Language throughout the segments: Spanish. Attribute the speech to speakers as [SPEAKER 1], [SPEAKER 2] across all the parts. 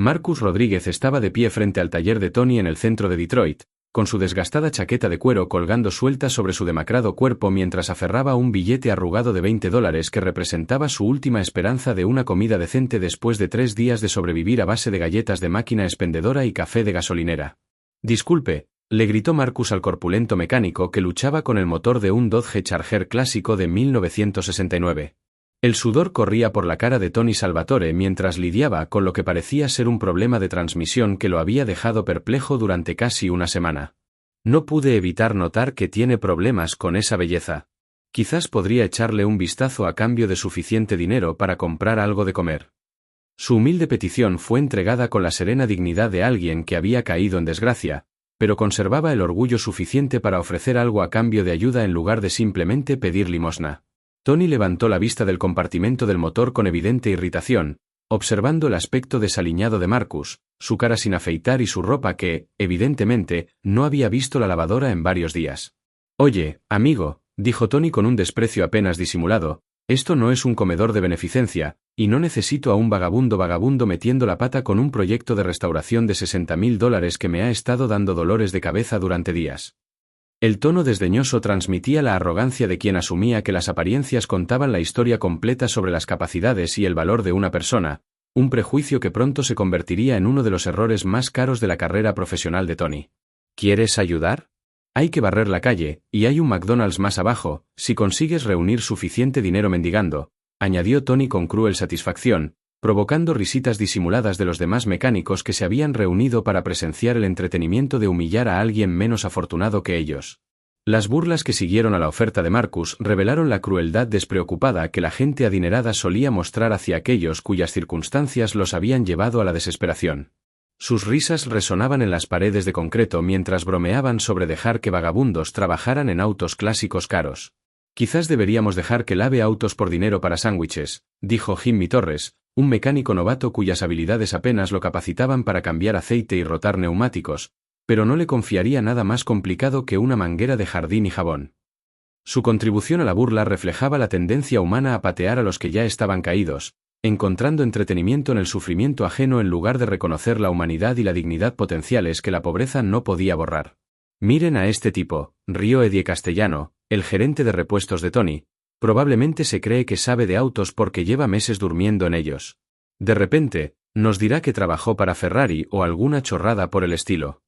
[SPEAKER 1] Marcus Rodríguez estaba de pie frente al taller de Tony en el centro de Detroit, con su desgastada chaqueta de cuero colgando suelta sobre su demacrado cuerpo mientras aferraba un billete arrugado de $20 que representaba su última esperanza de una comida decente después de 3 días de sobrevivir a base de galletas de máquina expendedora y café de gasolinera. «Disculpe», le gritó Marcus al corpulento mecánico que luchaba con el motor de un Dodge Charger clásico de 1969. El sudor corría por la cara de Tony Salvatore mientras lidiaba con lo que parecía ser un problema de transmisión que lo había dejado perplejo durante casi una semana. «No pude evitar notar que tiene problemas con esa belleza. Quizás podría echarle un vistazo a cambio de suficiente dinero para comprar algo de comer». Su humilde petición fue entregada con la serena dignidad de alguien que había caído en desgracia, pero conservaba el orgullo suficiente para ofrecer algo a cambio de ayuda en lugar de simplemente pedir limosna. Tony levantó la vista del compartimento del motor con evidente irritación, observando el aspecto desaliñado de Marcus, su cara sin afeitar y su ropa que, evidentemente, no había visto la lavadora en varios días. «Oye, amigo», dijo Tony con un desprecio apenas disimulado, «esto no es un comedor de beneficencia, y no necesito a un vagabundo metiendo la pata con un proyecto de restauración de $60.000 que me ha estado dando dolores de cabeza durante días». El tono desdeñoso transmitía la arrogancia de quien asumía que las apariencias contaban la historia completa sobre las capacidades y el valor de una persona, un prejuicio que pronto se convertiría en uno de los errores más caros de la carrera profesional de Tony. «¿Quieres ayudar? Hay que barrer la calle, y hay un McDonald's más abajo, si consigues reunir suficiente dinero mendigando», añadió Tony con cruel satisfacción, provocando risitas disimuladas de los demás mecánicos que se habían reunido para presenciar el entretenimiento de humillar a alguien menos afortunado que ellos. Las burlas que siguieron a la oferta de Marcus revelaron la crueldad despreocupada que la gente adinerada solía mostrar hacia aquellos cuyas circunstancias los habían llevado a la desesperación. Sus risas resonaban en las paredes de concreto mientras bromeaban sobre dejar que vagabundos trabajaran en autos clásicos caros. «Quizás deberíamos dejar que lave autos por dinero para sándwiches», dijo Jimmy Torres, un mecánico novato cuyas habilidades apenas lo capacitaban para cambiar aceite y rotar neumáticos, pero no le confiaría nada más complicado que una manguera de jardín y jabón. Su contribución a la burla reflejaba la tendencia humana a patear a los que ya estaban caídos, encontrando entretenimiento en el sufrimiento ajeno en lugar de reconocer la humanidad y la dignidad potenciales que la pobreza no podía borrar. «Miren a este tipo», rió Eddie Castellano, el gerente de repuestos de Tony. «Probablemente se cree que sabe de autos porque lleva meses durmiendo en ellos. De repente, nos dirá que trabajó para Ferrari o alguna chorrada por el estilo».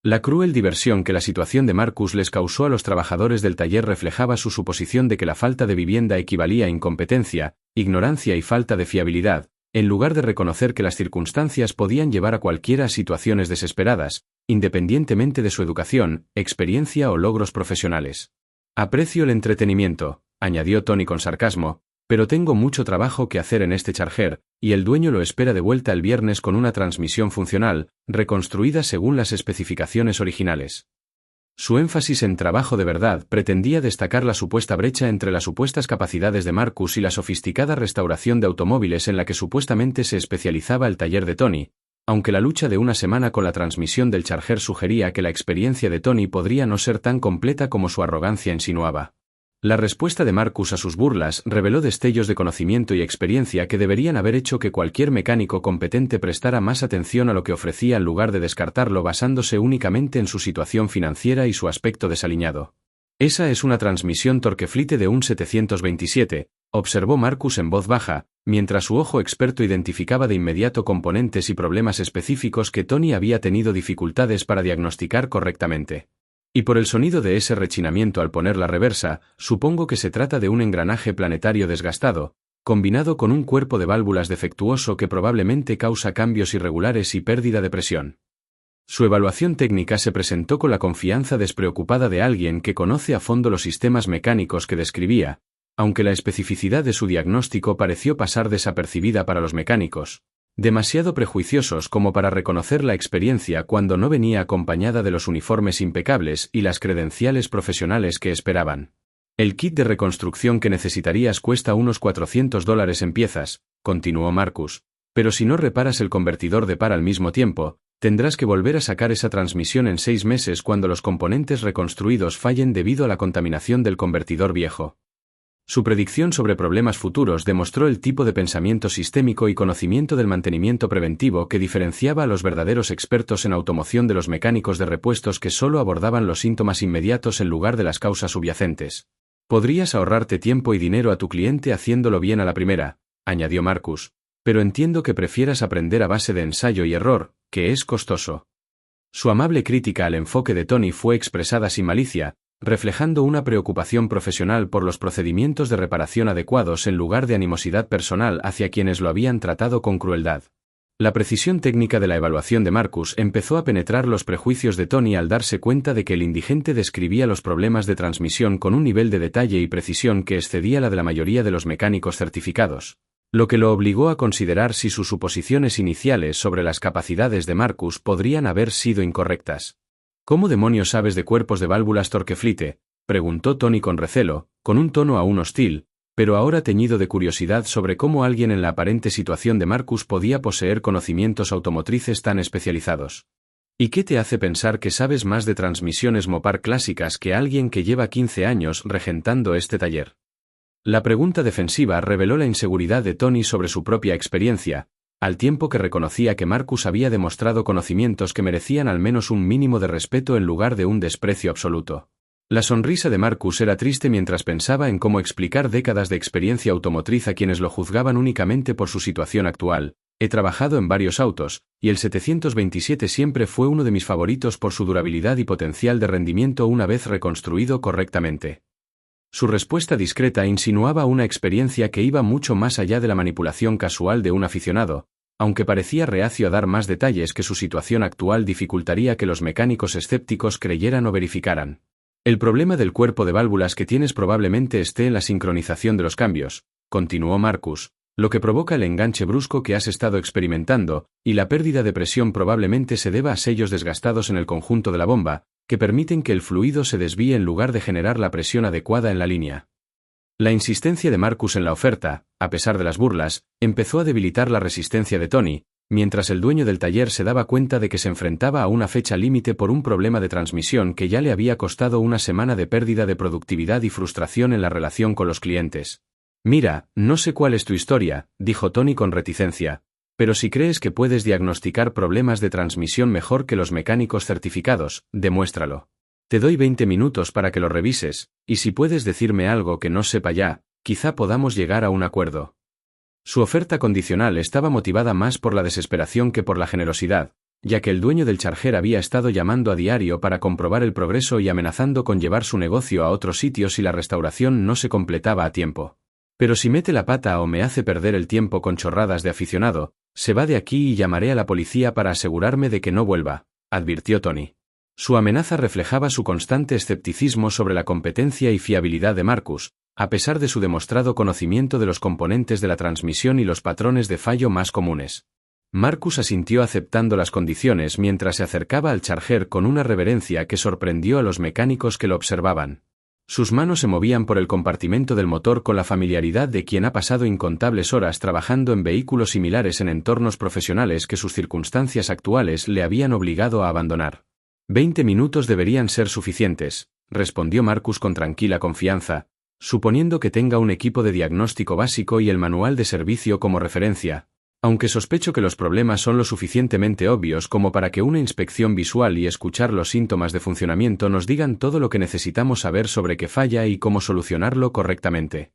[SPEAKER 1] La cruel diversión que la situación de Marcus les causó a los trabajadores del taller reflejaba su suposición de que la falta de vivienda equivalía a incompetencia, ignorancia y falta de fiabilidad, en lugar de reconocer que las circunstancias podían llevar a cualquiera a situaciones desesperadas, independientemente de su educación, experiencia o logros profesionales. «Aprecio el entretenimiento», añadió Tony con sarcasmo, «pero tengo mucho trabajo que hacer en este Charger, y el dueño lo espera de vuelta el viernes con una transmisión funcional, reconstruida según las especificaciones originales». Su énfasis en trabajo de verdad pretendía destacar la supuesta brecha entre las supuestas capacidades de Marcus y la sofisticada restauración de automóviles en la que supuestamente se especializaba el taller de Tony, aunque la lucha de una semana con la transmisión del Charger sugería que la experiencia de Tony podría no ser tan completa como su arrogancia insinuaba. La respuesta de Marcus a sus burlas reveló destellos de conocimiento y experiencia que deberían haber hecho que cualquier mecánico competente prestara más atención a lo que ofrecía en lugar de descartarlo basándose únicamente en su situación financiera y su aspecto desaliñado. «Esa es una transmisión Torqueflite de un 727», observó Marcus en voz baja, mientras su ojo experto identificaba de inmediato componentes y problemas específicos que Tony había tenido dificultades para diagnosticar correctamente. «Y por el sonido de ese rechinamiento al poner la reversa, supongo que se trata de un engranaje planetario desgastado, combinado con un cuerpo de válvulas defectuoso que probablemente causa cambios irregulares y pérdida de presión». Su evaluación técnica se presentó con la confianza despreocupada de alguien que conoce a fondo los sistemas mecánicos que describía, aunque la especificidad de su diagnóstico pareció pasar desapercibida para los mecánicos, demasiado prejuiciosos como para reconocer la experiencia cuando no venía acompañada de los uniformes impecables y las credenciales profesionales que esperaban. «El kit de reconstrucción que necesitarías cuesta unos $400 en piezas», continuó Marcus, «pero si no reparas el convertidor de par al mismo tiempo, tendrás que volver a sacar esa transmisión en 6 meses cuando los componentes reconstruidos fallen debido a la contaminación del convertidor viejo». Su predicción sobre problemas futuros demostró el tipo de pensamiento sistémico y conocimiento del mantenimiento preventivo que diferenciaba a los verdaderos expertos en automoción de los mecánicos de repuestos que solo abordaban los síntomas inmediatos en lugar de las causas subyacentes. Podrías ahorrarte tiempo y dinero a tu cliente haciéndolo bien a la primera, añadió Marcus, pero entiendo que prefieras aprender a base de ensayo y error, que es costoso. Su amable crítica al enfoque de Tony fue expresada sin malicia, reflejando una preocupación profesional por los procedimientos de reparación adecuados en lugar de animosidad personal hacia quienes lo habían tratado con crueldad. La precisión técnica de la evaluación de Marcus empezó a penetrar los prejuicios de Tony al darse cuenta de que el indigente describía los problemas de transmisión con un nivel de detalle y precisión que excedía la de la mayoría de los mecánicos certificados, lo que lo obligó a considerar si sus suposiciones iniciales sobre las capacidades de Marcus podrían haber sido incorrectas. ¿Cómo demonios sabes de cuerpos de válvulas Torqueflite?, preguntó Tony con recelo, con un tono aún hostil, pero ahora teñido de curiosidad sobre cómo alguien en la aparente situación de Marcus podía poseer conocimientos automotrices tan especializados. ¿Y qué te hace pensar que sabes más de transmisiones Mopar clásicas que alguien que lleva 15 años regentando este taller? La pregunta defensiva reveló la inseguridad de Tony sobre su propia experiencia, al tiempo que reconocía que Marcus había demostrado conocimientos que merecían al menos un mínimo de respeto en lugar de un desprecio absoluto. La sonrisa de Marcus era triste mientras pensaba en cómo explicar décadas de experiencia automotriz a quienes lo juzgaban únicamente por su situación actual. He trabajado en varios autos, y el 727 siempre fue uno de mis favoritos por su durabilidad y potencial de rendimiento una vez reconstruido correctamente. Su respuesta discreta insinuaba una experiencia que iba mucho más allá de la manipulación casual de un aficionado, aunque parecía reacio a dar más detalles que su situación actual dificultaría que los mecánicos escépticos creyeran o verificaran. El problema del cuerpo de válvulas que tienes probablemente esté en la sincronización de los cambios, continuó Marcus, lo que provoca el enganche brusco que has estado experimentando, y la pérdida de presión probablemente se deba a sellos desgastados en el conjunto de la bomba, que permiten que el fluido se desvíe en lugar de generar la presión adecuada en la línea. La insistencia de Marcus en la oferta, a pesar de las burlas, empezó a debilitar la resistencia de Tony, mientras el dueño del taller se daba cuenta de que se enfrentaba a una fecha límite por un problema de transmisión que ya le había costado una semana de pérdida de productividad y frustración en la relación con los clientes. Mira, no sé cuál es tu historia, dijo Tony con reticencia, pero si crees que puedes diagnosticar problemas de transmisión mejor que los mecánicos certificados, demuéstralo. Te doy 20 minutos para que lo revises, y si puedes decirme algo que no sepa ya, quizá podamos llegar a un acuerdo. Su oferta condicional estaba motivada más por la desesperación que por la generosidad, ya que el dueño del Charger había estado llamando a diario para comprobar el progreso y amenazando con llevar su negocio a otro sitio si la restauración no se completaba a tiempo. Pero si mete la pata o me hace perder el tiempo con chorradas de aficionado, se va de aquí y llamaré a la policía para asegurarme de que no vuelva, advirtió Tony. Su amenaza reflejaba su constante escepticismo sobre la competencia y fiabilidad de Marcus, a pesar de su demostrado conocimiento de los componentes de la transmisión y los patrones de fallo más comunes. Marcus asintió aceptando las condiciones mientras se acercaba al Charger con una reverencia que sorprendió a los mecánicos que lo observaban. Sus manos se movían por el compartimento del motor con la familiaridad de quien ha pasado incontables horas trabajando en vehículos similares en entornos profesionales que sus circunstancias actuales le habían obligado a abandonar. 20 minutos deberían ser suficientes, respondió Marcus con tranquila confianza, suponiendo que tenga un equipo de diagnóstico básico y el manual de servicio como referencia, aunque sospecho que los problemas son lo suficientemente obvios como para que una inspección visual y escuchar los síntomas de funcionamiento nos digan todo lo que necesitamos saber sobre qué falla y cómo solucionarlo correctamente.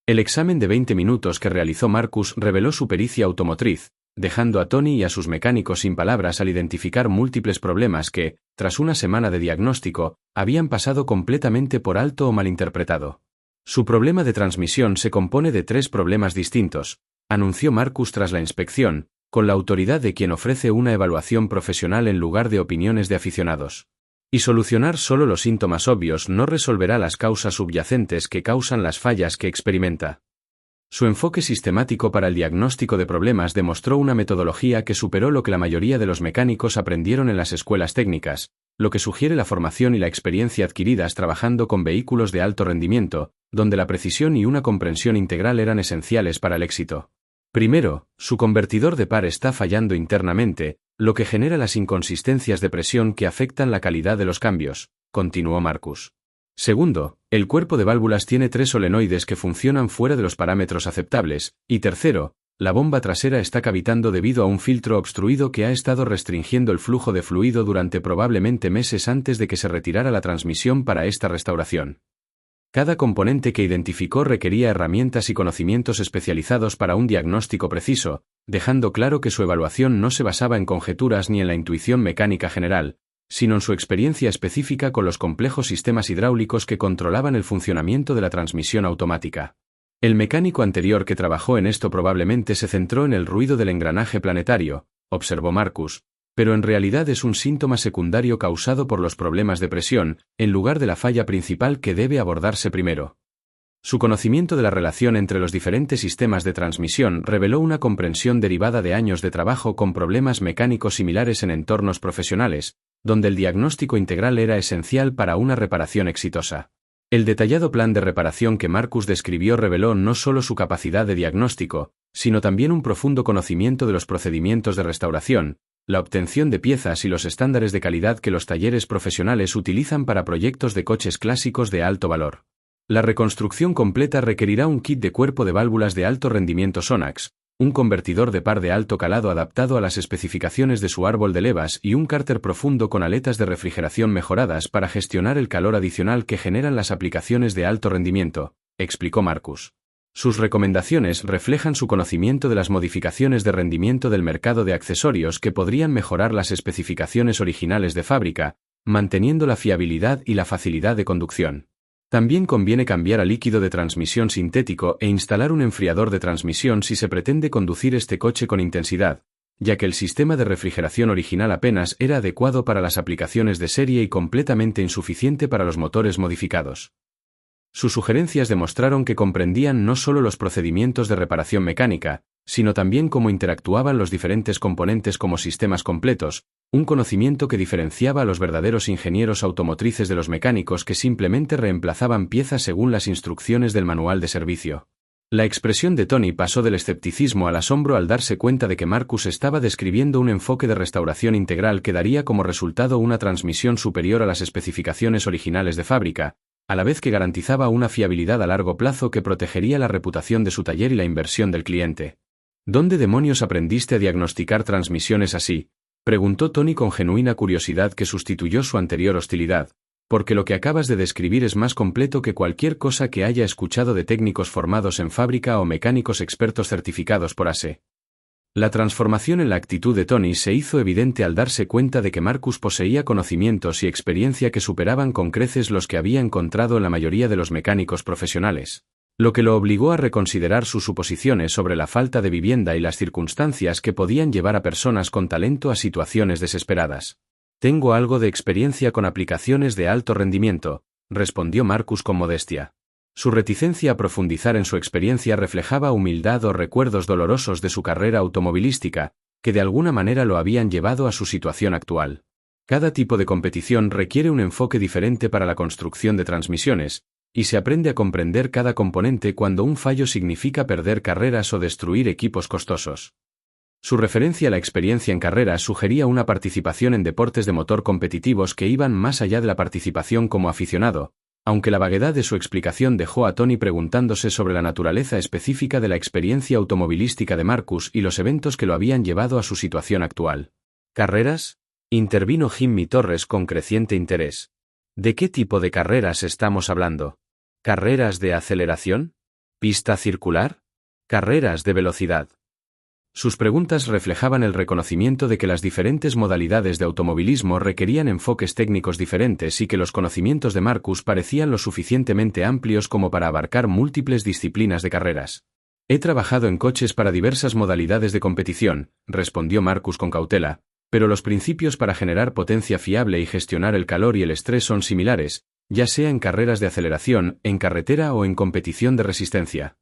[SPEAKER 1] El examen de 20 minutos que realizó Marcus reveló su pericia automotriz, dejando a Tony y a sus mecánicos sin palabras al identificar múltiples problemas que, tras una semana de diagnóstico, habían pasado completamente por alto o malinterpretado. Su problema de transmisión se compone de 3 problemas distintos, anunció Marcus tras la inspección, con la autoridad de quien ofrece una evaluación profesional en lugar de opiniones de aficionados. Y solucionar solo los síntomas obvios no resolverá las causas subyacentes que causan las fallas que experimenta. Su enfoque sistemático para el diagnóstico de problemas demostró una metodología que superó lo que la mayoría de los mecánicos aprendieron en las escuelas técnicas, lo que sugiere la formación y la experiencia adquiridas trabajando con vehículos de alto rendimiento, donde la precisión y una comprensión integral eran esenciales para el éxito. Primero, su convertidor de par está fallando internamente, lo que genera las inconsistencias de presión que afectan la calidad de los cambios, continuó Marcus. Segundo, el cuerpo de válvulas tiene 3 solenoides que funcionan fuera de los parámetros aceptables, y tercero, la bomba trasera está cavitando debido a un filtro obstruido que ha estado restringiendo el flujo de fluido durante probablemente meses antes de que se retirara la transmisión para esta restauración. Cada componente que identificó requería herramientas y conocimientos especializados para un diagnóstico preciso, dejando claro que su evaluación no se basaba en conjeturas ni en la intuición mecánica general, sino en su experiencia específica con los complejos sistemas hidráulicos que controlaban el funcionamiento de la transmisión automática. El mecánico anterior que trabajó en esto probablemente se centró en el ruido del engranaje planetario, observó Marcus, pero en realidad es un síntoma secundario causado por los problemas de presión, en lugar de la falla principal que debe abordarse primero. Su conocimiento de la relación entre los diferentes sistemas de transmisión reveló una comprensión derivada de años de trabajo con problemas mecánicos similares en entornos profesionales, donde el diagnóstico integral era esencial para una reparación exitosa. El detallado plan de reparación que Marcus describió reveló no solo su capacidad de diagnóstico, sino también un profundo conocimiento de los procedimientos de restauración, la obtención de piezas y los estándares de calidad que los talleres profesionales utilizan para proyectos de coches clásicos de alto valor. La reconstrucción completa requerirá un kit de cuerpo de válvulas de alto rendimiento Sonax, un convertidor de par de alto calado adaptado a las especificaciones de su árbol de levas y un cárter profundo con aletas de refrigeración mejoradas para gestionar el calor adicional que generan las aplicaciones de alto rendimiento, explicó Marcus. Sus recomendaciones reflejan su conocimiento de las modificaciones de rendimiento del mercado de accesorios que podrían mejorar las especificaciones originales de fábrica, manteniendo la fiabilidad y la facilidad de conducción. También conviene cambiar a líquido de transmisión sintético e instalar un enfriador de transmisión si se pretende conducir este coche con intensidad, ya que el sistema de refrigeración original apenas era adecuado para las aplicaciones de serie y completamente insuficiente para los motores modificados. Sus sugerencias demostraron que comprendían no solo los procedimientos de reparación mecánica, sino también cómo interactuaban los diferentes componentes como sistemas completos, un conocimiento que diferenciaba a los verdaderos ingenieros automotrices de los mecánicos que simplemente reemplazaban piezas según las instrucciones del manual de servicio. La expresión de Tony pasó del escepticismo al asombro al darse cuenta de que Marcus estaba describiendo un enfoque de restauración integral que daría como resultado una transmisión superior a las especificaciones originales de fábrica, a la vez que garantizaba una fiabilidad a largo plazo que protegería la reputación de su taller y la inversión del cliente. ¿Dónde demonios aprendiste a diagnosticar transmisiones así?, preguntó Tony con genuina curiosidad que sustituyó su anterior hostilidad, porque lo que acabas de describir es más completo que cualquier cosa que haya escuchado de técnicos formados en fábrica o mecánicos expertos certificados por ASE. La transformación en la actitud de Tony se hizo evidente al darse cuenta de que Marcus poseía conocimientos y experiencia que superaban con creces los que había encontrado en la mayoría de los mecánicos profesionales, lo que lo obligó a reconsiderar sus suposiciones sobre la falta de vivienda y las circunstancias que podían llevar a personas con talento a situaciones desesperadas. Tengo algo de experiencia con aplicaciones de alto rendimiento, respondió Marcus con modestia. Su reticencia a profundizar en su experiencia reflejaba humildad o recuerdos dolorosos de su carrera automovilística, que de alguna manera lo habían llevado a su situación actual. Cada tipo de competición requiere un enfoque diferente para la construcción de transmisiones, y se aprende a comprender cada componente cuando un fallo significa perder carreras o destruir equipos costosos. Su referencia a la experiencia en carreras sugería una participación en deportes de motor competitivos que iban más allá de la participación como aficionado, aunque la vaguedad de su explicación dejó a Tony preguntándose sobre la naturaleza específica de la experiencia automovilística de Marcus y los eventos que lo habían llevado a su situación actual. ¿Carreras?, intervino Jimmy Torres con creciente interés. ¿De qué tipo de carreras estamos hablando? ¿Carreras de aceleración? ¿Pista circular? ¿Carreras de velocidad? Sus preguntas reflejaban el reconocimiento de que las diferentes modalidades de automovilismo requerían enfoques técnicos diferentes y que los conocimientos de Marcus parecían lo suficientemente amplios como para abarcar múltiples disciplinas de carreras. He trabajado en coches para diversas modalidades de competición, respondió Marcus con cautela, pero los principios para generar potencia fiable y gestionar el calor y el estrés son similares, ya sea en carreras de aceleración, en carretera o en competición de resistencia.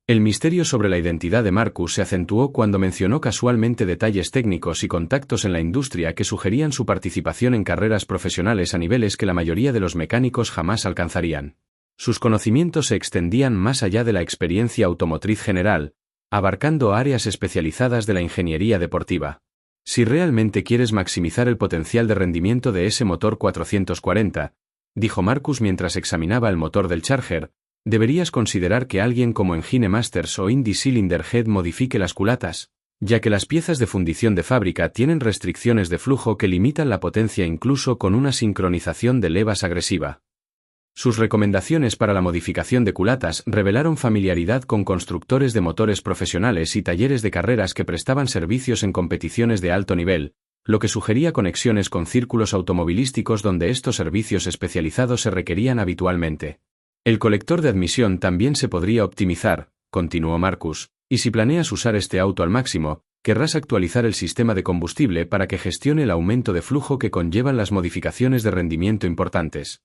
[SPEAKER 1] El misterio sobre la identidad de Marcus se acentuó cuando mencionó casualmente detalles técnicos y contactos en la industria que sugerían su participación en carreras profesionales a niveles que la mayoría de los mecánicos jamás alcanzarían. Sus conocimientos se extendían más allá de la experiencia automotriz general, abarcando áreas especializadas de la ingeniería deportiva. Si realmente quieres maximizar el potencial de rendimiento de ese motor 440, dijo Marcus mientras examinaba el motor del Charger, deberías considerar que alguien como Engine Masters o Indy Cylinder Head modifique las culatas, ya que las piezas de fundición de fábrica tienen restricciones de flujo que limitan la potencia incluso con una sincronización de levas agresiva. Sus recomendaciones para la modificación de culatas revelaron familiaridad con constructores de motores profesionales y talleres de carreras que prestaban servicios en competiciones de alto nivel, lo que sugería conexiones con círculos automovilísticos donde estos servicios especializados se requerían habitualmente. El colector de admisión también se podría optimizar, continuó Marcus, y si planeas usar este auto al máximo, querrás actualizar el sistema de combustible para que gestione el aumento de flujo que conllevan las modificaciones de rendimiento importantes.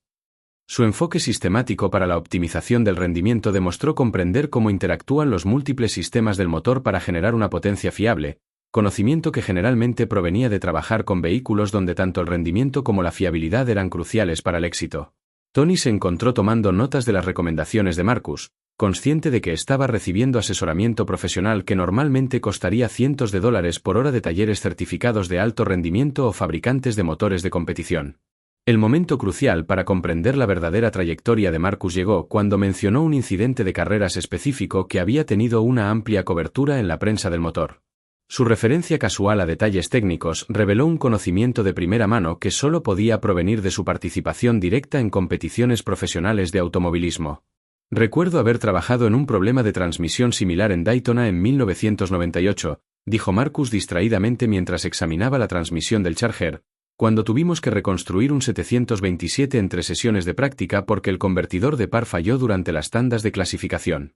[SPEAKER 1] Su enfoque sistemático para la optimización del rendimiento demostró comprender cómo interactúan los múltiples sistemas del motor para generar una potencia fiable, conocimiento que generalmente provenía de trabajar con vehículos donde tanto el rendimiento como la fiabilidad eran cruciales para el éxito. Tony se encontró tomando notas de las recomendaciones de Marcus, consciente de que estaba recibiendo asesoramiento profesional que normalmente costaría cientos de dólares por hora de talleres certificados de alto rendimiento o fabricantes de motores de competición. El momento crucial para comprender la verdadera trayectoria de Marcus llegó cuando mencionó un incidente de carreras específico que había tenido una amplia cobertura en la prensa del motor. Su referencia casual a detalles técnicos reveló un conocimiento de primera mano que solo podía provenir de su participación directa en competiciones profesionales de automovilismo. Recuerdo haber trabajado en un problema de transmisión similar en Daytona en 1998, dijo Marcus distraídamente mientras examinaba la transmisión del Charger, cuando tuvimos que reconstruir un 727 entre sesiones de práctica porque el convertidor de par falló durante las tandas de clasificación.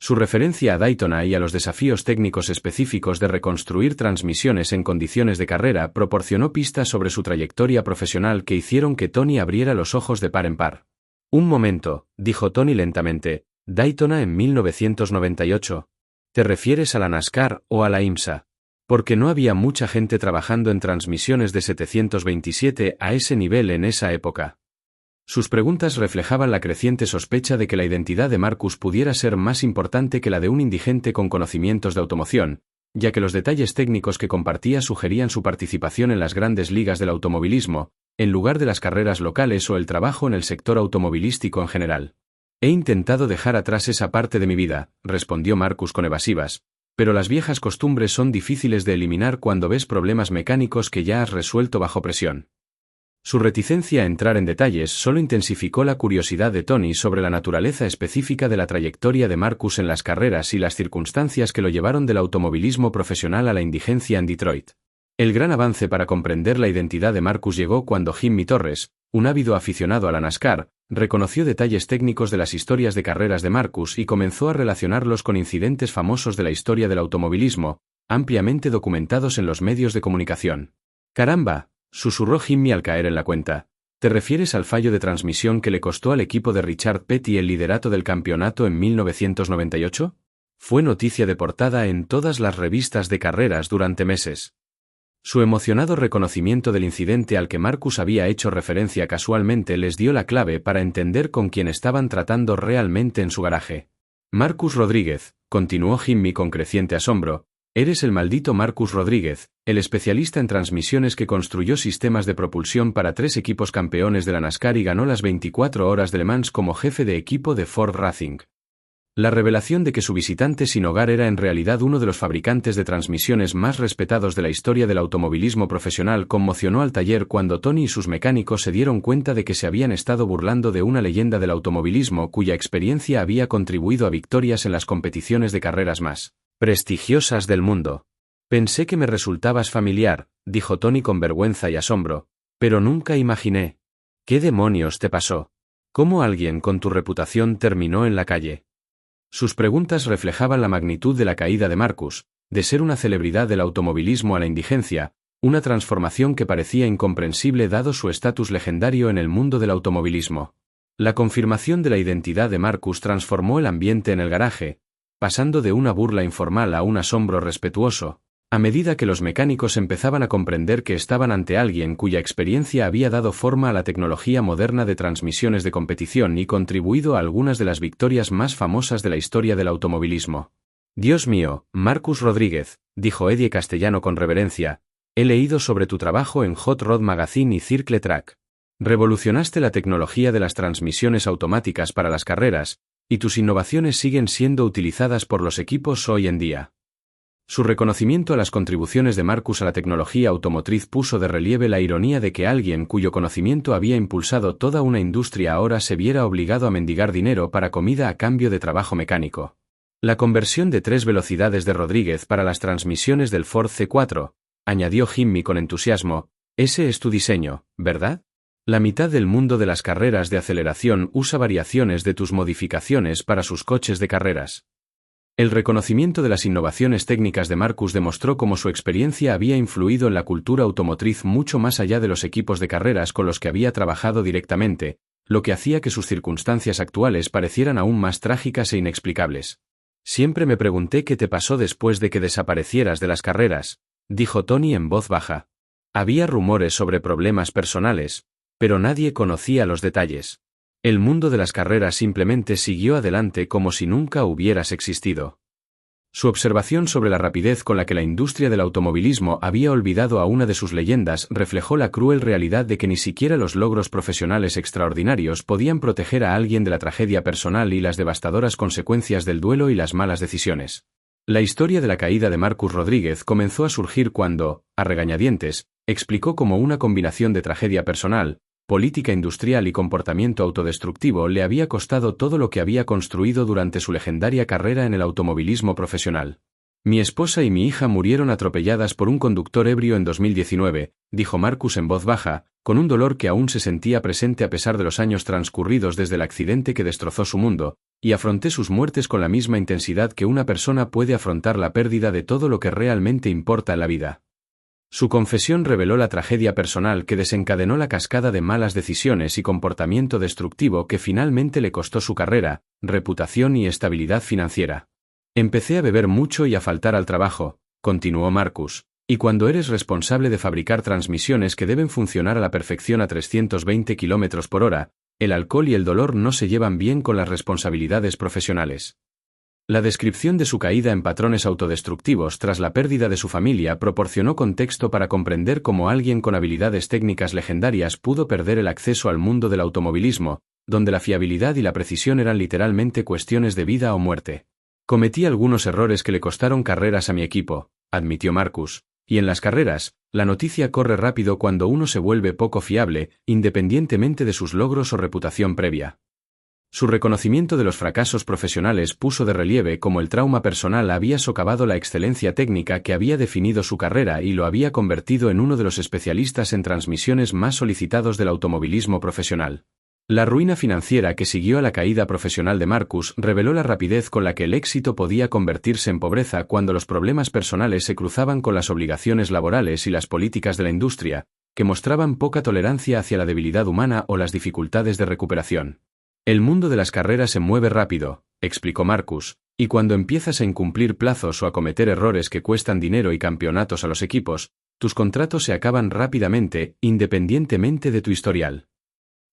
[SPEAKER 1] Su referencia a Daytona y a los desafíos técnicos específicos de reconstruir transmisiones en condiciones de carrera proporcionó pistas sobre su trayectoria profesional que hicieron que Tony abriera los ojos de par en par. Un momento, dijo Tony lentamente, Daytona en 1998. ¿Te refieres a la NASCAR o a la IMSA? Porque no había mucha gente trabajando en transmisiones de 727 a ese nivel en esa época. Sus preguntas reflejaban la creciente sospecha de que la identidad de Marcus pudiera ser más importante que la de un indigente con conocimientos de automoción, ya que los detalles técnicos que compartía sugerían su participación en las grandes ligas del automovilismo, en lugar de las carreras locales o el trabajo en el sector automovilístico en general. He intentado dejar atrás esa parte de mi vida, respondió Marcus con evasivas, pero las viejas costumbres son difíciles de eliminar cuando ves problemas mecánicos que ya has resuelto bajo presión. Su reticencia a entrar en detalles solo intensificó la curiosidad de Tony sobre la naturaleza específica de la trayectoria de Marcus en las carreras y las circunstancias que lo llevaron del automovilismo profesional a la indigencia en Detroit. El gran avance para comprender la identidad de Marcus llegó cuando Jimmy Torres, un ávido aficionado a la NASCAR, reconoció detalles técnicos de las historias de carreras de Marcus y comenzó a relacionarlos con incidentes famosos de la historia del automovilismo, ampliamente documentados en los medios de comunicación. «Caramba», susurró Jimmy al caer en la cuenta. ¿Te refieres al fallo de transmisión que le costó al equipo de Richard Petty el liderato del campeonato en 1998? Fue noticia de portada en todas las revistas de carreras durante meses. Su emocionado reconocimiento del incidente al que Marcus había hecho referencia casualmente les dio la clave para entender con quién estaban tratando realmente en su garaje. Marcus Rodríguez, continuó Jimmy con creciente asombro, eres el maldito Marcus Rodríguez, el especialista en transmisiones que construyó sistemas de propulsión para 3 equipos campeones de la NASCAR y ganó las 24 horas de Le Mans como jefe de equipo de Ford Racing. La revelación de que su visitante sin hogar era en realidad uno de los fabricantes de transmisiones más respetados de la historia del automovilismo profesional conmocionó al taller cuando Tony y sus mecánicos se dieron cuenta de que se habían estado burlando de una leyenda del automovilismo cuya experiencia había contribuido a victorias en las competiciones de carreras más prestigiosas del mundo. Pensé que me resultabas familiar, dijo Tony con vergüenza y asombro, pero nunca imaginé. ¿Qué demonios te pasó? ¿Cómo alguien con tu reputación terminó en la calle? Sus preguntas reflejaban la magnitud de la caída de Marcus, de ser una celebridad del automovilismo a la indigencia, una transformación que parecía incomprensible dado su estatus legendario en el mundo del automovilismo. La confirmación de la identidad de Marcus transformó el ambiente en el garaje, pasando de una burla informal a un asombro respetuoso, a medida que los mecánicos empezaban a comprender que estaban ante alguien cuya experiencia había dado forma a la tecnología moderna de transmisiones de competición y contribuido a algunas de las victorias más famosas de la historia del automovilismo. Dios mío, Marcus Rodríguez, dijo Eddie Castellano con reverencia, he leído sobre tu trabajo en Hot Rod Magazine y Circle Track. Revolucionaste la tecnología de las transmisiones automáticas para las carreras, y tus innovaciones siguen siendo utilizadas por los equipos hoy en día. Su reconocimiento a las contribuciones de Marcus a la tecnología automotriz puso de relieve la ironía de que alguien cuyo conocimiento había impulsado toda una industria ahora se viera obligado a mendigar dinero para comida a cambio de trabajo mecánico. La conversión de 3 velocidades de Rodríguez para las transmisiones del Ford C4, añadió Jimmy con entusiasmo, ese es tu diseño, ¿verdad? La mitad del mundo de las carreras de aceleración usa variaciones de tus modificaciones para sus coches de carreras. El reconocimiento de las innovaciones técnicas de Marcus demostró cómo su experiencia había influido en la cultura automotriz mucho más allá de los equipos de carreras con los que había trabajado directamente, lo que hacía que sus circunstancias actuales parecieran aún más trágicas e inexplicables. Siempre me pregunté qué te pasó después de que desaparecieras de las carreras, dijo Tony en voz baja. Había rumores sobre problemas personales, pero nadie conocía los detalles. El mundo de las carreras simplemente siguió adelante como si nunca hubieras existido. Su observación sobre la rapidez con la que la industria del automovilismo había olvidado a una de sus leyendas reflejó la cruel realidad de que ni siquiera los logros profesionales extraordinarios podían proteger a alguien de la tragedia personal y las devastadoras consecuencias del duelo y las malas decisiones. La historia de la caída de Marcus Rodríguez comenzó a surgir cuando, a regañadientes, explicó cómo una combinación de tragedia personal, política industrial y comportamiento autodestructivo le había costado todo lo que había construido durante su legendaria carrera en el automovilismo profesional. Mi esposa y mi hija murieron atropelladas por un conductor ebrio en 2019, dijo Marcus en voz baja, con un dolor que aún se sentía presente a pesar de los años transcurridos desde el accidente que destrozó su mundo, y afronté sus muertes con la misma intensidad que una persona puede afrontar la pérdida de todo lo que realmente importa en la vida. Su confesión reveló la tragedia personal que desencadenó la cascada de malas decisiones y comportamiento destructivo que finalmente le costó su carrera, reputación y estabilidad financiera. Empecé a beber mucho y a faltar al trabajo, continuó Marcus, y cuando eres responsable de fabricar transmisiones que deben funcionar a la perfección a 320 km por hora, el alcohol y el dolor no se llevan bien con las responsabilidades profesionales. La descripción de su caída en patrones autodestructivos tras la pérdida de su familia proporcionó contexto para comprender cómo alguien con habilidades técnicas legendarias pudo perder el acceso al mundo del automovilismo, donde la fiabilidad y la precisión eran literalmente cuestiones de vida o muerte. Cometí algunos errores que le costaron carreras a mi equipo, admitió Marcus, y en las carreras, la noticia corre rápido cuando uno se vuelve poco fiable, independientemente de sus logros o reputación previa. Su reconocimiento de los fracasos profesionales puso de relieve cómo el trauma personal había socavado la excelencia técnica que había definido su carrera y lo había convertido en uno de los especialistas en transmisiones más solicitados del automovilismo profesional. La ruina financiera que siguió a la caída profesional de Marcus reveló la rapidez con la que el éxito podía convertirse en pobreza cuando los problemas personales se cruzaban con las obligaciones laborales y las políticas de la industria, que mostraban poca tolerancia hacia la debilidad humana o las dificultades de recuperación. El mundo de las carreras se mueve rápido, explicó Marcus, y cuando empiezas a incumplir plazos o a cometer errores que cuestan dinero y campeonatos a los equipos, tus contratos se acaban rápidamente, independientemente de tu historial.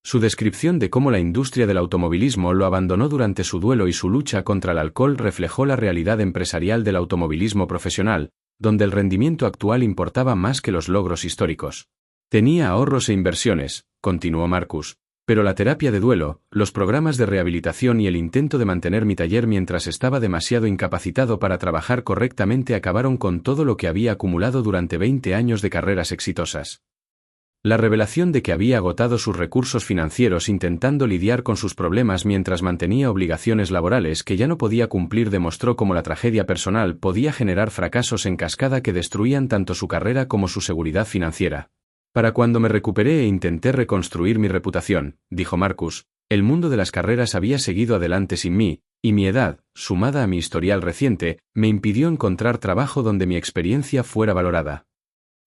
[SPEAKER 1] Su descripción de cómo la industria del automovilismo lo abandonó durante su duelo y su lucha contra el alcohol reflejó la realidad empresarial del automovilismo profesional, donde el rendimiento actual importaba más que los logros históricos. Tenía ahorros e inversiones, continuó Marcus, pero la terapia de duelo, los programas de rehabilitación y el intento de mantener mi taller mientras estaba demasiado incapacitado para trabajar correctamente acabaron con todo lo que había acumulado durante 20 años de carreras exitosas. La revelación de que había agotado sus recursos financieros intentando lidiar con sus problemas mientras mantenía obligaciones laborales que ya no podía cumplir demostró cómo la tragedia personal podía generar fracasos en cascada que destruían tanto su carrera como su seguridad financiera. Para cuando me recuperé e intenté reconstruir mi reputación, dijo Marcus, el mundo de las carreras había seguido adelante sin mí, y mi edad, sumada a mi historial reciente, me impidió encontrar trabajo donde mi experiencia fuera valorada.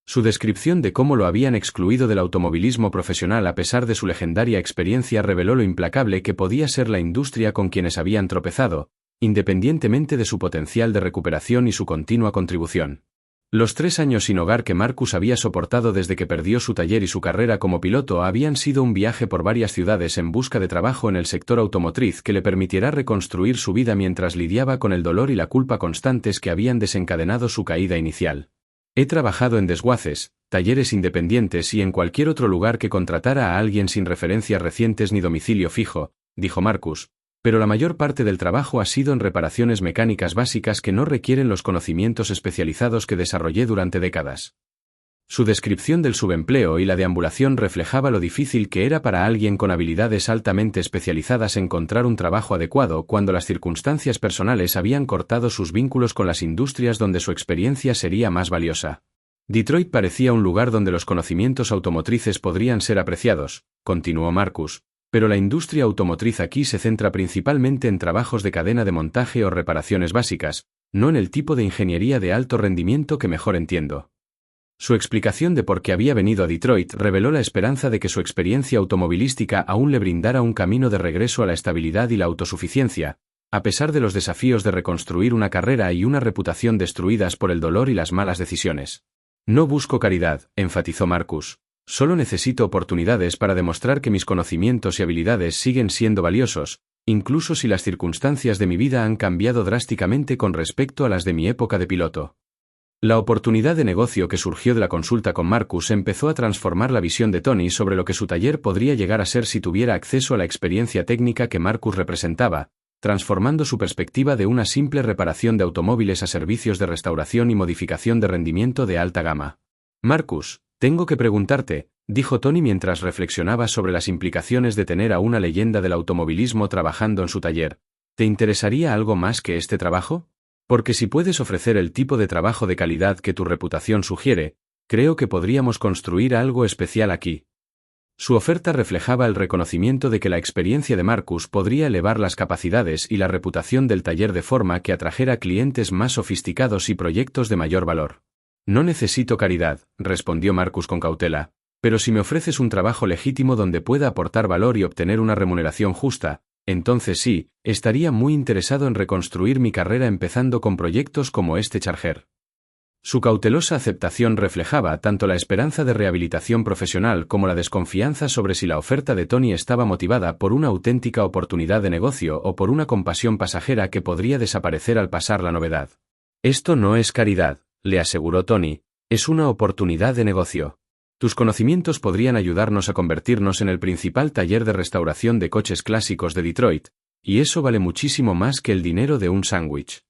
[SPEAKER 1] Su descripción de cómo lo habían excluido del automovilismo profesional a pesar de su legendaria experiencia reveló lo implacable que podía ser la industria con quienes habían tropezado, independientemente de su potencial de recuperación y su continua contribución. Los 3 años sin hogar que Marcus había soportado desde que perdió su taller y su carrera como piloto habían sido un viaje por varias ciudades en busca de trabajo en el sector automotriz que le permitiera reconstruir su vida mientras lidiaba con el dolor y la culpa constantes que habían desencadenado su caída inicial. He trabajado en desguaces, talleres independientes y en cualquier otro lugar que contratara a alguien sin referencias recientes ni domicilio fijo, dijo Marcus, pero la mayor parte del trabajo ha sido en reparaciones mecánicas básicas que no requieren los conocimientos especializados que desarrollé durante décadas. Su descripción del subempleo y la deambulación reflejaba lo difícil que era para alguien con habilidades altamente especializadas encontrar un trabajo adecuado cuando las circunstancias personales habían cortado sus vínculos con las industrias donde su experiencia sería más valiosa. Detroit parecía un lugar donde los conocimientos automotrices podrían ser apreciados, continuó Marcus, pero la industria automotriz aquí se centra principalmente en trabajos de cadena de montaje o reparaciones básicas, no en el tipo de ingeniería de alto rendimiento que mejor entiendo. Su explicación de por qué había venido a Detroit reveló la esperanza de que su experiencia automovilística aún le brindara un camino de regreso a la estabilidad y la autosuficiencia, a pesar de los desafíos de reconstruir una carrera y una reputación destruidas por el dolor y las malas decisiones. No busco caridad, enfatizó Marcus. Solo necesito oportunidades para demostrar que mis conocimientos y habilidades siguen siendo valiosos, incluso si las circunstancias de mi vida han cambiado drásticamente con respecto a las de mi época de piloto. La oportunidad de negocio que surgió de la consulta con Marcus empezó a transformar la visión de Tony sobre lo que su taller podría llegar a ser si tuviera acceso a la experiencia técnica que Marcus representaba, transformando su perspectiva de una simple reparación de automóviles a servicios de restauración y modificación de rendimiento de alta gama. Marcus, tengo que preguntarte, dijo Tony mientras reflexionaba sobre las implicaciones de tener a una leyenda del automovilismo trabajando en su taller. ¿Te interesaría algo más que este trabajo? Porque si puedes ofrecer el tipo de trabajo de calidad que tu reputación sugiere, creo que podríamos construir algo especial aquí. Su oferta reflejaba el reconocimiento de que la experiencia de Marcus podría elevar las capacidades y la reputación del taller de forma que atrajera clientes más sofisticados y proyectos de mayor valor. No necesito caridad, respondió Marcus con cautela, pero si me ofreces un trabajo legítimo donde pueda aportar valor y obtener una remuneración justa, entonces sí, estaría muy interesado en reconstruir mi carrera empezando con proyectos como este Charger. Su cautelosa aceptación reflejaba tanto la esperanza de rehabilitación profesional como la desconfianza sobre si la oferta de Tony estaba motivada por una auténtica oportunidad de negocio o por una compasión pasajera que podría desaparecer al pasar la novedad. Esto no es caridad, le aseguró Tony, es una oportunidad de negocio. Tus conocimientos podrían ayudarnos a convertirnos en el principal taller de restauración de coches clásicos de Detroit, y eso vale muchísimo más que el dinero de un sándwich.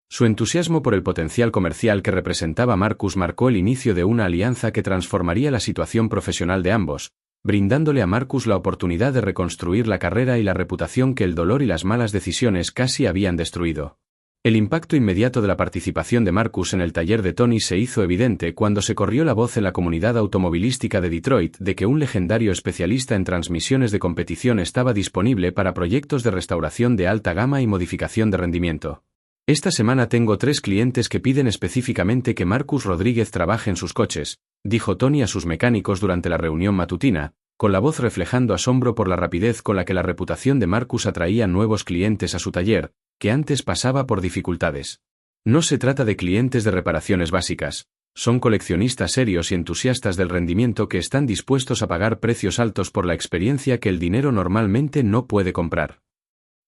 [SPEAKER 1] Su entusiasmo por el potencial comercial que representaba Marcus marcó el inicio de una alianza que transformaría la situación profesional de ambos, brindándole a Marcus la oportunidad de reconstruir la carrera y la reputación que el dolor y las malas decisiones casi habían destruido. El impacto inmediato de la participación de Marcus en el taller de Tony se hizo evidente cuando se corrió la voz en la comunidad automovilística de Detroit de que un legendario especialista en transmisiones de competición estaba disponible para proyectos de restauración de alta gama y modificación de rendimiento. Esta semana tengo 3 clientes que piden específicamente que Marcus Rodríguez trabaje en sus coches, dijo Tony a sus mecánicos durante la reunión matutina, con la voz reflejando asombro por la rapidez con la que la reputación de Marcus atraía nuevos clientes a su taller, que antes pasaba por dificultades. No se trata de clientes de reparaciones básicas, son coleccionistas serios y entusiastas del rendimiento que están dispuestos a pagar precios altos por la experiencia que el dinero normalmente no puede comprar.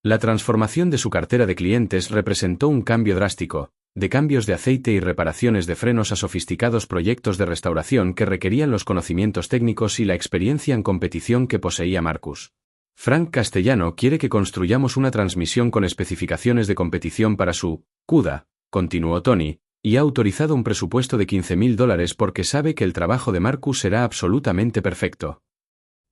[SPEAKER 1] La transformación de su cartera de clientes representó un cambio drástico, de cambios de aceite y reparaciones de frenos a sofisticados proyectos de restauración que requerían los conocimientos técnicos y la experiencia en competición que poseía Marcus. Frank Castellano quiere que construyamos una transmisión con especificaciones de competición para su CUDA, continuó Tony, y ha autorizado un presupuesto de $15,000 porque sabe que el trabajo de Marcus será absolutamente perfecto.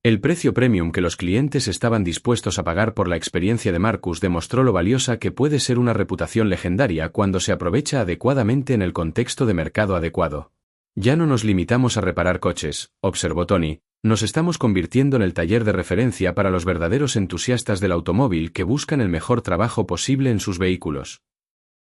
[SPEAKER 1] El precio premium que los clientes estaban dispuestos a pagar por la experiencia de Marcus demostró lo valiosa que puede ser una reputación legendaria cuando se aprovecha adecuadamente en el contexto de mercado adecuado. Ya no nos limitamos a reparar coches, observó Tony, nos estamos convirtiendo en el taller de referencia para los verdaderos entusiastas del automóvil que buscan el mejor trabajo posible en sus vehículos.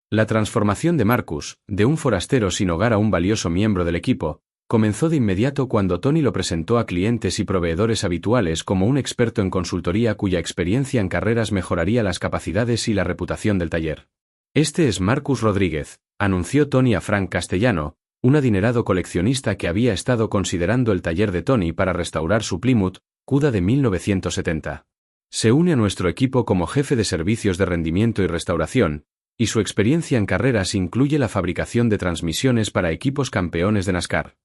[SPEAKER 1] La transformación de Marcus, de un forastero sin hogar a un valioso miembro del equipo, comenzó de inmediato cuando Tony lo presentó a clientes y proveedores habituales como un experto en consultoría cuya experiencia en carreras mejoraría las capacidades y la reputación del taller. Este es Marcus Rodríguez, anunció Tony a Frank Castellano, un adinerado coleccionista que había estado considerando el taller de Tony para restaurar su Plymouth CUDA de 1970. Se une a nuestro equipo como jefe de servicios de rendimiento y restauración, y su experiencia en carreras incluye la fabricación de transmisiones para equipos campeones de NASCAR.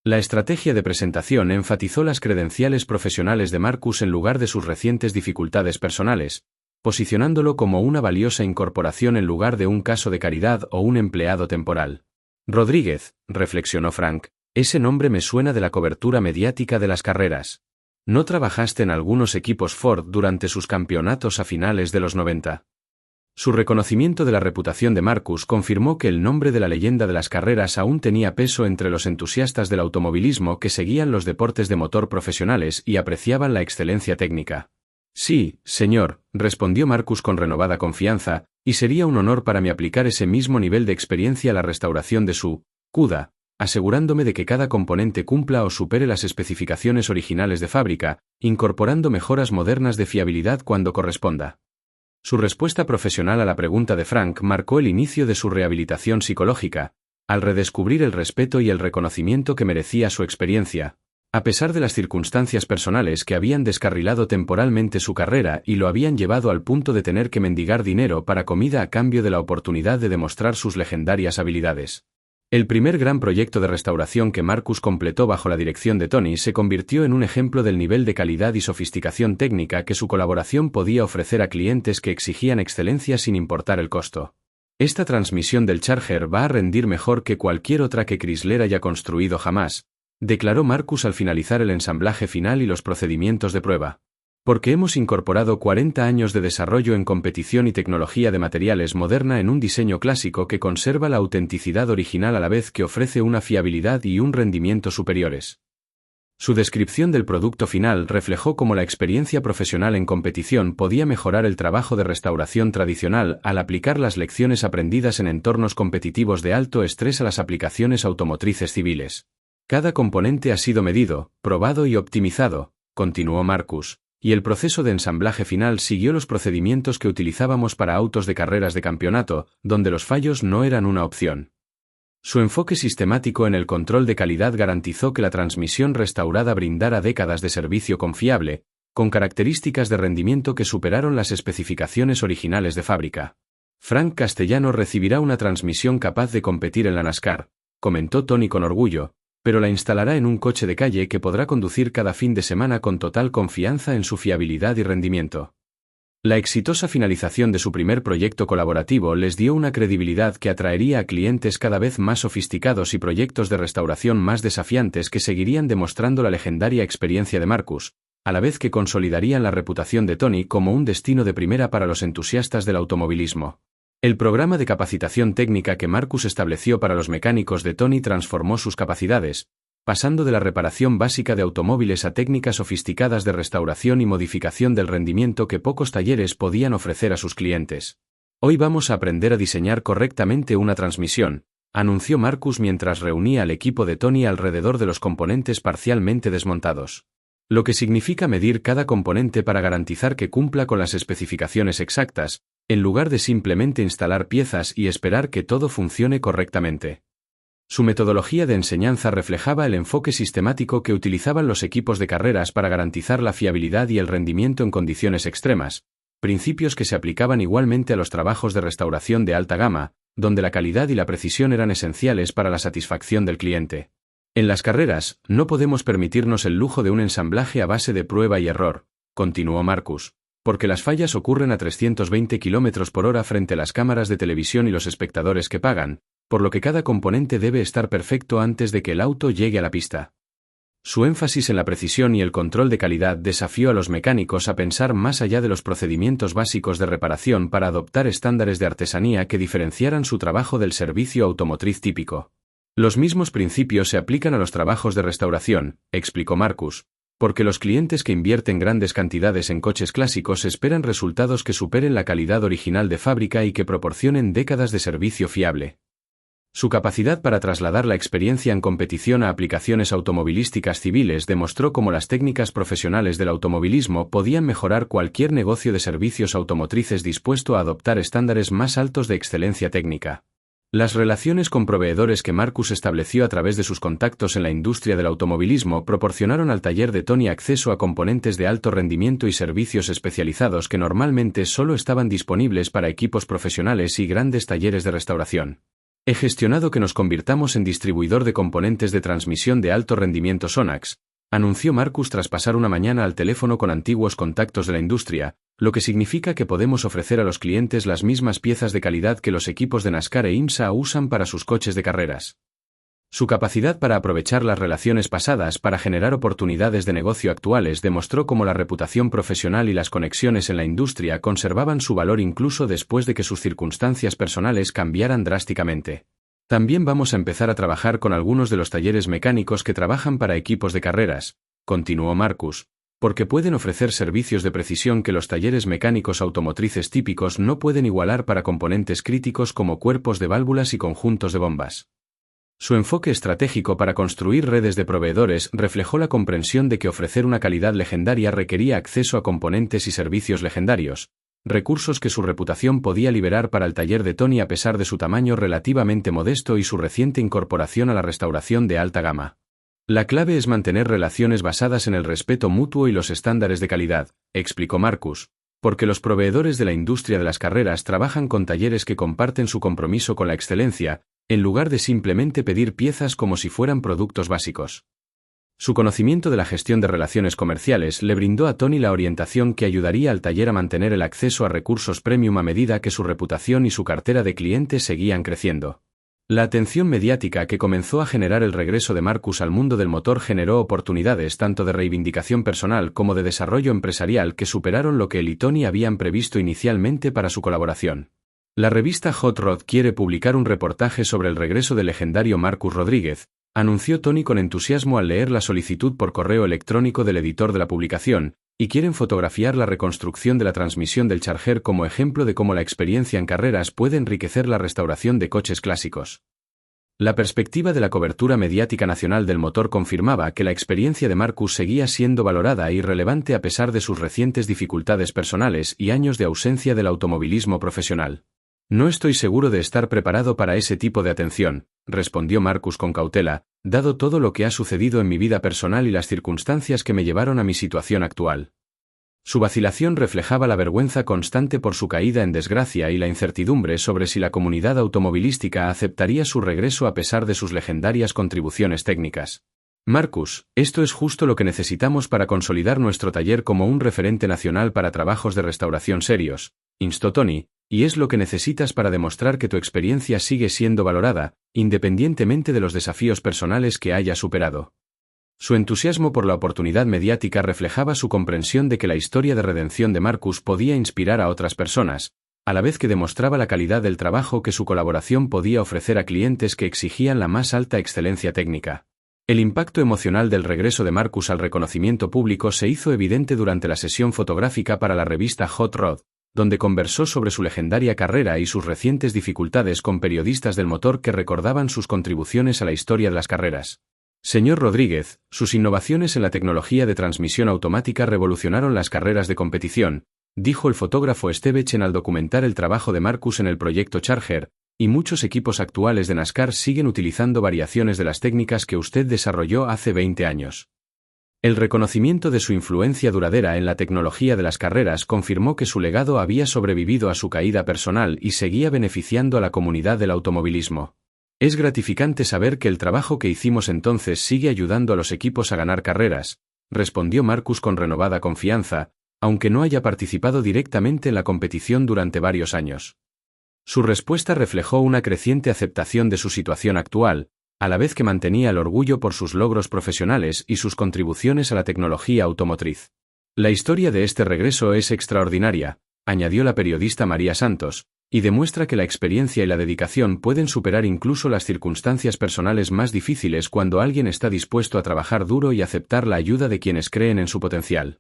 [SPEAKER 1] La estrategia de presentación enfatizó las credenciales profesionales de Marcus en lugar de sus recientes dificultades personales, posicionándolo como una valiosa incorporación en lugar de un caso de caridad o un empleado temporal. Rodríguez, reflexionó Frank, ese nombre me suena de la cobertura mediática de las carreras. ¿No trabajaste en algunos equipos Ford durante sus campeonatos a finales de los 90? Su reconocimiento de la reputación de Marcus confirmó que el nombre de la leyenda de las carreras aún tenía peso entre los entusiastas del automovilismo que seguían los deportes de motor profesionales y apreciaban la excelencia técnica. Sí, señor, respondió Marcus con renovada confianza, y sería un honor para mí aplicar ese mismo nivel de experiencia a la restauración de su CUDA, asegurándome de que cada componente cumpla o supere las especificaciones originales de fábrica, incorporando mejoras modernas de fiabilidad cuando corresponda. Su respuesta profesional a la pregunta de Frank marcó el inicio de su rehabilitación psicológica, al redescubrir el respeto y el reconocimiento que merecía su experiencia, a pesar de las circunstancias personales que habían descarrilado temporalmente su carrera y lo habían llevado al punto de tener que mendigar dinero para comida a cambio de la oportunidad de demostrar sus legendarias habilidades. El primer gran proyecto de restauración que Marcus completó bajo la dirección de Tony se convirtió en un ejemplo del nivel de calidad y sofisticación técnica que su colaboración podía ofrecer a clientes que exigían excelencia sin importar el costo. Esta transmisión del Charger va a rendir mejor que cualquier otra que Chrysler haya construido jamás, declaró Marcus al finalizar el ensamblaje final y los procedimientos de prueba. Porque hemos incorporado 40 años de desarrollo en competición y tecnología de materiales moderna en un diseño clásico que conserva la autenticidad original a la vez que ofrece una fiabilidad y un rendimiento superiores. Su descripción del producto final reflejó cómo la experiencia profesional en competición podía mejorar el trabajo de restauración tradicional al aplicar las lecciones aprendidas en entornos competitivos de alto estrés a las aplicaciones automotrices civiles. Cada componente ha sido medido, probado y optimizado, continuó Marcus, y el proceso de ensamblaje final siguió los procedimientos que utilizábamos para autos de carreras de campeonato, donde los fallos no eran una opción. Su enfoque sistemático en el control de calidad garantizó que la transmisión restaurada brindara décadas de servicio confiable, con características de rendimiento que superaron las especificaciones originales de fábrica. Frank Castellano recibirá una transmisión capaz de competir en la NASCAR, comentó Tony con orgullo, pero la instalará en un coche de calle que podrá conducir cada fin de semana con total confianza en su fiabilidad y rendimiento. La exitosa finalización de su primer proyecto colaborativo les dio una credibilidad que atraería a clientes cada vez más sofisticados y proyectos de restauración más desafiantes que seguirían demostrando la legendaria experiencia de Marcus, a la vez que consolidarían la reputación de Tony como un destino de primera para los entusiastas del automovilismo. El programa de capacitación técnica que Marcus estableció para los mecánicos de Tony transformó sus capacidades, pasando de la reparación básica de automóviles a técnicas sofisticadas de restauración y modificación del rendimiento que pocos talleres podían ofrecer a sus clientes. Hoy vamos a aprender a diseñar correctamente una transmisión, anunció Marcus mientras reunía al equipo de Tony alrededor de los componentes parcialmente desmontados. Lo que significa medir cada componente para garantizar que cumpla con las especificaciones exactas, en lugar de simplemente instalar piezas y esperar que todo funcione correctamente. Su metodología de enseñanza reflejaba el enfoque sistemático que utilizaban los equipos de carreras para garantizar la fiabilidad y el rendimiento en condiciones extremas, principios que se aplicaban igualmente a los trabajos de restauración de alta gama, donde la calidad y la precisión eran esenciales para la satisfacción del cliente. En las carreras, no podemos permitirnos el lujo de un ensamblaje a base de prueba y error, continuó Marcus, porque las fallas ocurren a 320 km por hora frente a las cámaras de televisión y los espectadores que pagan, por lo que cada componente debe estar perfecto antes de que el auto llegue a la pista. Su énfasis en la precisión y el control de calidad desafió a los mecánicos a pensar más allá de los procedimientos básicos de reparación para adoptar estándares de artesanía que diferenciaran su trabajo del servicio automotriz típico. Los mismos principios se aplican a los trabajos de restauración, explicó Marcus, porque los clientes que invierten grandes cantidades en coches clásicos esperan resultados que superen la calidad original de fábrica y que proporcionen décadas de servicio fiable. Su capacidad para trasladar la experiencia en competición a aplicaciones automovilísticas civiles demostró cómo las técnicas profesionales del automovilismo podían mejorar cualquier negocio de servicios automotrices dispuesto a adoptar estándares más altos de excelencia técnica. Las relaciones con proveedores que Marcus estableció a través de sus contactos en la industria del automovilismo proporcionaron al taller de Tony acceso a componentes de alto rendimiento y servicios especializados que normalmente solo estaban disponibles para equipos profesionales y grandes talleres de restauración. He gestionado que nos convirtamos en distribuidor de componentes de transmisión de alto rendimiento Sonax, anunció Marcus tras pasar una mañana al teléfono con antiguos contactos de la industria, lo que significa que podemos ofrecer a los clientes las mismas piezas de calidad que los equipos de NASCAR e IMSA usan para sus coches de carreras. Su capacidad para aprovechar las relaciones pasadas para generar oportunidades de negocio actuales demostró cómo la reputación profesional y las conexiones en la industria conservaban su valor incluso después de que sus circunstancias personales cambiaran drásticamente. También vamos a empezar a trabajar con algunos de los talleres mecánicos que trabajan para equipos de carreras, continuó Marcus, porque pueden ofrecer servicios de precisión que los talleres mecánicos automotrices típicos no pueden igualar para componentes críticos como cuerpos de válvulas y conjuntos de bombas. Su enfoque estratégico para construir redes de proveedores reflejó la comprensión de que ofrecer una calidad legendaria requería acceso a componentes y servicios legendarios, recursos que su reputación podía liberar para el taller de Tony a pesar de su tamaño relativamente modesto y su reciente incorporación a la restauración de alta gama. La clave es mantener relaciones basadas en el respeto mutuo y los estándares de calidad, explicó Marcus, porque los proveedores de la industria de las carreras trabajan con talleres que comparten su compromiso con la excelencia, en lugar de simplemente pedir piezas como si fueran productos básicos. Su conocimiento de la gestión de relaciones comerciales le brindó a Tony la orientación que ayudaría al taller a mantener el acceso a recursos premium a medida que su reputación y su cartera de clientes seguían creciendo. La atención mediática que comenzó a generar el regreso de Marcus al mundo del motor generó oportunidades tanto de reivindicación personal como de desarrollo empresarial que superaron lo que él y Tony habían previsto inicialmente para su colaboración. La revista Hot Rod quiere publicar un reportaje sobre el regreso del legendario Marcus Rodríguez, anunció Tony con entusiasmo al leer la solicitud por correo electrónico del editor de la publicación, y quieren fotografiar la reconstrucción de la transmisión del Charger como ejemplo de cómo la experiencia en carreras puede enriquecer la restauración de coches clásicos. La perspectiva de la cobertura mediática nacional del motor confirmaba que la experiencia de Marcus seguía siendo valorada y relevante a pesar de sus recientes dificultades personales y años de ausencia del automovilismo profesional. No estoy seguro de estar preparado para ese tipo de atención, respondió Marcus con cautela, dado todo lo que ha sucedido en mi vida personal y las circunstancias que me llevaron a mi situación actual. Su vacilación reflejaba la vergüenza constante por su caída en desgracia y la incertidumbre sobre si la comunidad automovilística aceptaría su regreso a pesar de sus legendarias contribuciones técnicas. Marcus, esto es justo lo que necesitamos para consolidar nuestro taller como un referente nacional para trabajos de restauración serios, instó Tony, y es lo que necesitas para demostrar que tu experiencia sigue siendo valorada, independientemente de los desafíos personales que hayas superado. Su entusiasmo por la oportunidad mediática reflejaba su comprensión de que la historia de redención de Marcus podía inspirar a otras personas, a la vez que demostraba la calidad del trabajo que su colaboración podía ofrecer a clientes que exigían la más alta excelencia técnica. El impacto emocional del regreso de Marcus al reconocimiento público se hizo evidente durante la sesión fotográfica para la revista Hot Rod, donde conversó sobre su legendaria carrera y sus recientes dificultades con periodistas del motor que recordaban sus contribuciones a la historia de las carreras. Señor Rodríguez, sus innovaciones en la tecnología de transmisión automática revolucionaron las carreras de competición, dijo el fotógrafo Estevechen al documentar el trabajo de Marcus en el proyecto Charger, y muchos equipos actuales de NASCAR siguen utilizando variaciones de las técnicas que usted desarrolló hace 20 años. El reconocimiento de su influencia duradera en la tecnología de las carreras confirmó que su legado había sobrevivido a su caída personal y seguía beneficiando a la comunidad del automovilismo. Es gratificante saber que el trabajo que hicimos entonces sigue ayudando a los equipos a ganar carreras, respondió Marcus con renovada confianza, aunque no haya participado directamente en la competición durante varios años. Su respuesta reflejó una creciente aceptación de su situación actual, a la vez que mantenía el orgullo por sus logros profesionales y sus contribuciones a la tecnología automotriz. La historia de este regreso es extraordinaria, añadió la periodista María Santos, y demuestra que la experiencia y la dedicación pueden superar incluso las circunstancias personales más difíciles cuando alguien está dispuesto a trabajar duro y aceptar la ayuda de quienes creen en su potencial.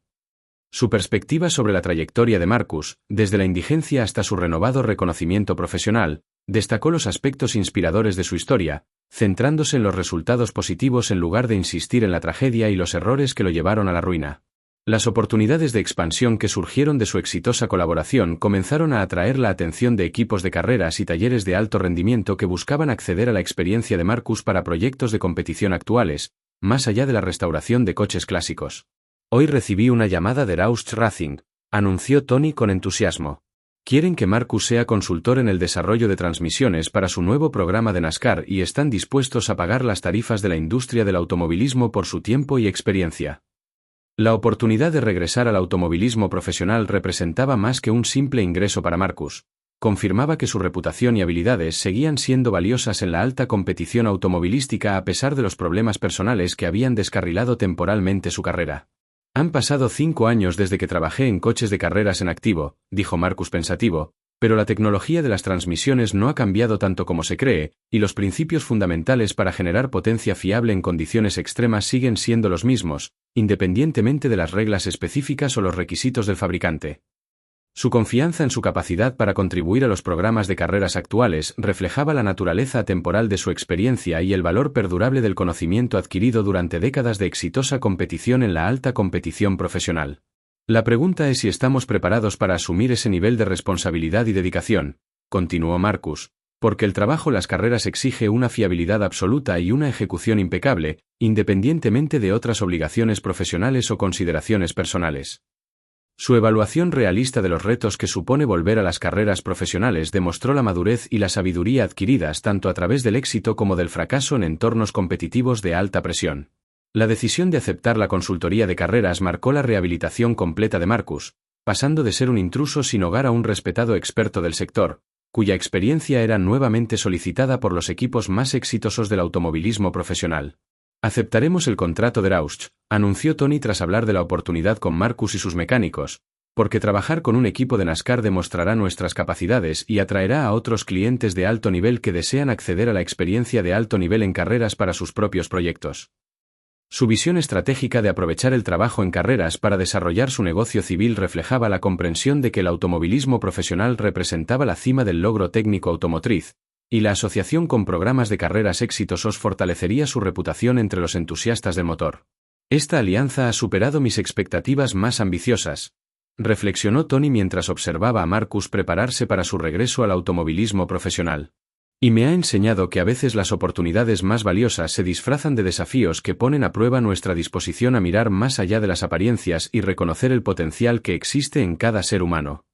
[SPEAKER 1] Su perspectiva sobre la trayectoria de Marcus, desde la indigencia hasta su renovado reconocimiento profesional, destacó los aspectos inspiradores de su historia, centrándose en los resultados positivos en lugar de insistir en la tragedia y los errores que lo llevaron a la ruina. Las oportunidades de expansión que surgieron de su exitosa colaboración comenzaron a atraer la atención de equipos de carreras y talleres de alto rendimiento que buscaban acceder a la experiencia de Marcus para proyectos de competición actuales, más allá de la restauración de coches clásicos. Hoy recibí una llamada de Roush Racing, anunció Tony con entusiasmo. Quieren que Marcus sea consultor en el desarrollo de transmisiones para su nuevo programa de NASCAR y están dispuestos a pagar las tarifas de la industria del automovilismo por su tiempo y experiencia. La oportunidad de regresar al automovilismo profesional representaba más que un simple ingreso para Marcus. Confirmaba que su reputación y habilidades seguían siendo valiosas en la alta competición automovilística a pesar de los problemas personales que habían descarrilado temporalmente su carrera. Han pasado 5 años desde que trabajé en coches de carreras en activo, dijo Marcus pensativo, pero la tecnología de las transmisiones no ha cambiado tanto como se cree, y los principios fundamentales para generar potencia fiable en condiciones extremas siguen siendo los mismos, independientemente de las reglas específicas o los requisitos del fabricante. Su confianza en su capacidad para contribuir a los programas de carreras actuales reflejaba la naturaleza atemporal de su experiencia y el valor perdurable del conocimiento adquirido durante décadas de exitosa competición en la alta competición profesional. La pregunta es si estamos preparados para asumir ese nivel de responsabilidad y dedicación, continuó Marcus, porque el trabajo en las carreras exige una fiabilidad absoluta y una ejecución impecable, independientemente de otras obligaciones profesionales o consideraciones personales. Su evaluación realista de los retos que supone volver a las carreras profesionales demostró la madurez y la sabiduría adquiridas tanto a través del éxito como del fracaso en entornos competitivos de alta presión. La decisión de aceptar la consultoría de carreras marcó la rehabilitación completa de Marcus, pasando de ser un intruso sin hogar a un respetado experto del sector, cuya experiencia era nuevamente solicitada por los equipos más exitosos del automovilismo profesional. Aceptaremos el contrato de Roush, anunció Tony tras hablar de la oportunidad con Marcus y sus mecánicos, porque trabajar con un equipo de NASCAR demostrará nuestras capacidades y atraerá a otros clientes de alto nivel que desean acceder a la experiencia de alto nivel en carreras para sus propios proyectos. Su visión estratégica de aprovechar el trabajo en carreras para desarrollar su negocio civil reflejaba la comprensión de que el automovilismo profesional representaba la cima del logro técnico automotriz, y la asociación con programas de carreras exitosos fortalecería su reputación entre los entusiastas del motor. Esta alianza ha superado mis expectativas más ambiciosas, reflexionó Tony mientras observaba a Marcus prepararse para su regreso al automovilismo profesional. Y me ha enseñado que a veces las oportunidades más valiosas se disfrazan de desafíos que ponen a prueba nuestra disposición a mirar más allá de las apariencias y reconocer el potencial que existe en cada ser humano.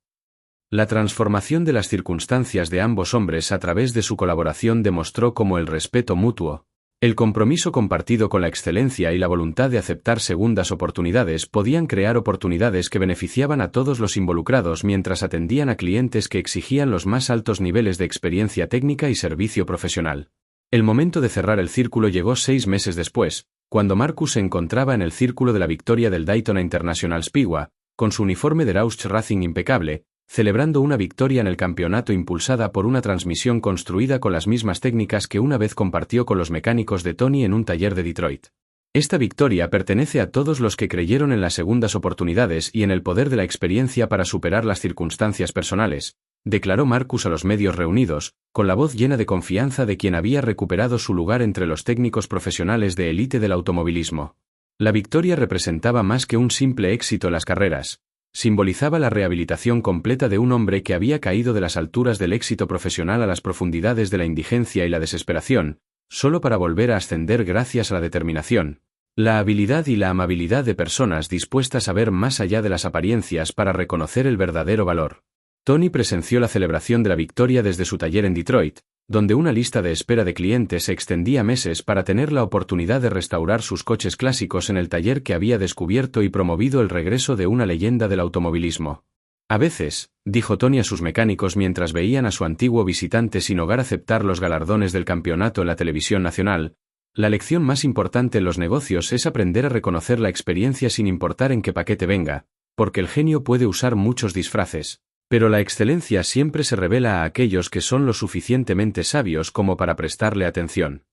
[SPEAKER 1] La transformación de las circunstancias de ambos hombres a través de su colaboración demostró cómo el respeto mutuo, el compromiso compartido con la excelencia y la voluntad de aceptar segundas oportunidades podían crear oportunidades que beneficiaban a todos los involucrados mientras atendían a clientes que exigían los más altos niveles de experiencia técnica y servicio profesional. El momento de cerrar el círculo llegó 6 meses después, cuando Marcus se encontraba en el círculo de la victoria del Daytona International Speedway, con su uniforme de Roush Racing impecable, celebrando una victoria en el campeonato impulsada por una transmisión construida con las mismas técnicas que una vez compartió con los mecánicos de Tony en un taller de Detroit. Esta victoria pertenece a todos los que creyeron en las segundas oportunidades y en el poder de la experiencia para superar las circunstancias personales, declaró Marcus a los medios reunidos, con la voz llena de confianza de quien había recuperado su lugar entre los técnicos profesionales de élite del automovilismo. La victoria representaba más que un simple éxito en las carreras. Simbolizaba la rehabilitación completa de un hombre que había caído de las alturas del éxito profesional a las profundidades de la indigencia y la desesperación, solo para volver a ascender gracias a la determinación, la habilidad y la amabilidad de personas dispuestas a ver más allá de las apariencias para reconocer el verdadero valor. Tony presenció la celebración de la victoria desde su taller en Detroit, donde una lista de espera de clientes se extendía meses para tener la oportunidad de restaurar sus coches clásicos en el taller que había descubierto y promovido el regreso de una leyenda del automovilismo. A veces, dijo Tony a sus mecánicos mientras veían a su antiguo visitante sin hogar aceptar los galardones del campeonato en la televisión nacional, la lección más importante en los negocios es aprender a reconocer la experiencia sin importar en qué paquete venga, porque el genio puede usar muchos disfraces. Pero la excelencia siempre se revela a aquellos que son lo suficientemente sabios como para prestarle atención.